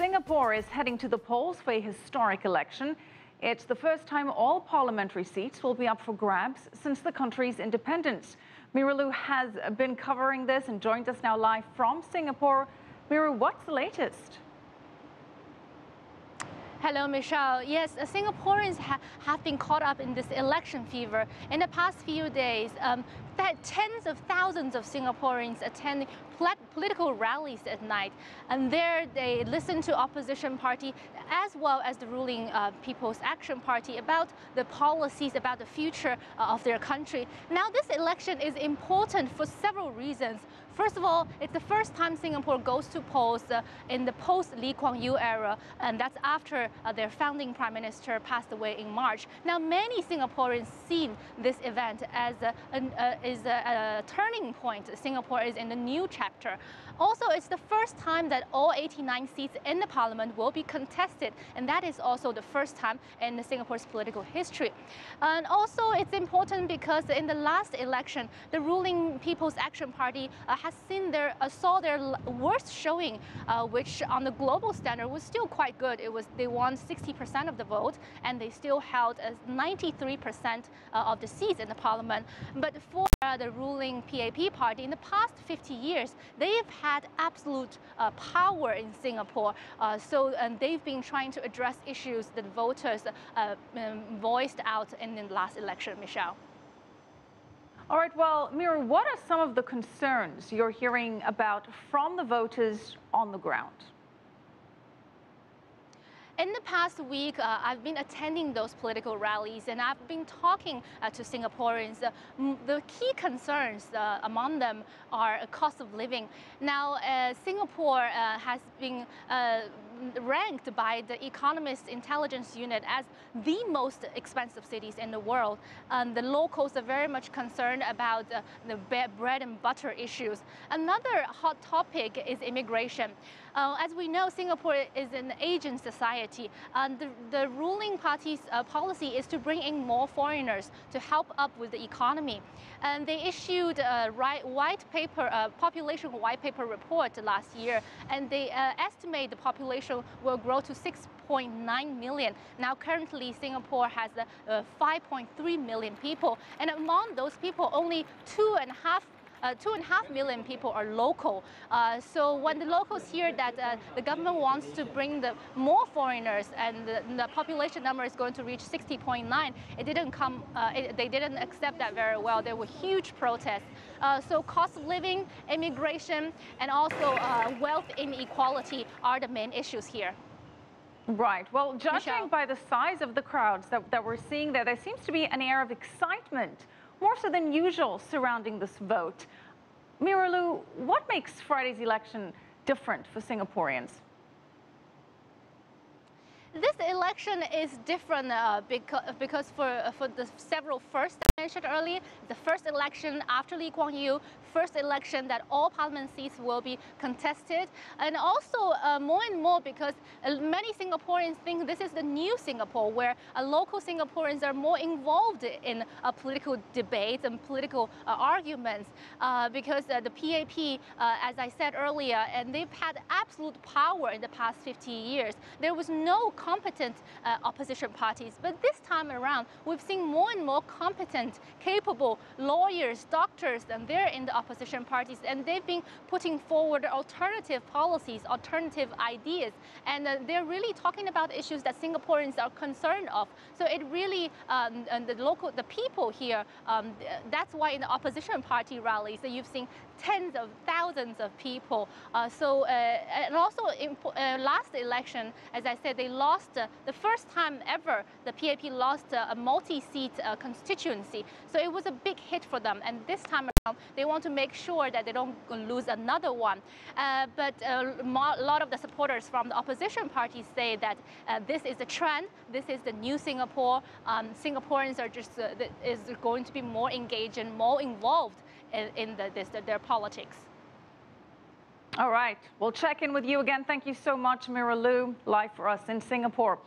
Singapore is heading to the polls for a historic election. It's the first time all parliamentary seats will be up for grabs since the country's independence. Mira Lu has been covering this and joins us now live from Singapore. Mira, what's the latest? Hello, Michelle. Yes, Singaporeans have been caught up in this election fever. In the past few days, tens of thousands of Singaporeans attend political rallies at night. And there they listen to opposition party as well as the ruling People's Action Party about the policies, about the future of their country. Now, this election is important for several reasons. First of all, it's the first time Singapore goes to polls in the post-Lee Kuan Yew era, and that's after their founding prime minister passed away in March. Now, many Singaporeans see this event as a turning point. Singapore is in a new chapter. Also, it's the first time that all 89 seats in the parliament will be contested, and that is also the first time in Singapore's political history. And also, it's important because in the last election, the ruling People's Action Party saw their worst showing, which on the global standard was still quite good. They won 60% of the vote, and they still held 93% of the seats in the parliament. But for the ruling PAP party, in the past 50 years, they've had absolute power in Singapore. And they've been trying to address issues that voters voiced out in the last election, Michelle. All right, well, Mira, what are some of the concerns you're hearing about from the voters on the ground? In the past week, I've been attending those political rallies, and I've been talking to Singaporeans. The key concerns among them are cost of living. Now, Singapore has been ranked by the Economist Intelligence Unit as the most expensive cities in the world. The locals are very much concerned about the bread and butter issues. Another hot topic is immigration. As we know, Singapore is an aging society. The ruling party's policy is to bring in more foreigners to help up with the economy. And they issued a population white paper report last year, and they estimate the population will grow to 6.9 million. Now, currently, Singapore has 5.3 million people, and among those people, only 2.5 million people are local. So when the locals hear that the government wants to bring more foreigners and the population number is going to reach 60.9, they didn't accept that very well. There were huge protests. So cost of living, immigration, and also wealth inequality are the main issues here. Right. Well, judging by the size of the crowds that we're seeing there seems to be an air of excitement, more so than usual, surrounding this vote. Mira Lu, what makes Friday's election different for Singaporeans? This election is different because for the several firsts I mentioned earlier, the first election after Lee Kuan Yew, first election that all parliament seats will be contested, and also more and more because many Singaporeans think this is the new Singapore where local Singaporeans are more involved in political debates and political arguments because the PAP, as I said earlier, and they've had absolute power in the past 50 years. There was no competent opposition parties, but this time around we've seen more and more competent, capable lawyers, doctors, and they're in the opposition parties, and they've been putting forward alternative policies, alternative ideas, and they're really talking about issues that Singaporeans are concerned of. So it really, the people here, that's why in the opposition party rallies that you've seen tens of thousands of people. And also last election, as I said, they lost the first time ever the PAP lost a multi-seat constituency. So it was a big hit for them, and this time around they want to make sure that they don't lose another one. But a lot of the supporters from the opposition parties say that this is the trend, this is the new Singapore. Singaporeans are just is going to be more engaged and more involved in their politics. All right, we'll check in with you again. Thank you so much, Mira Lu, live for us in Singapore.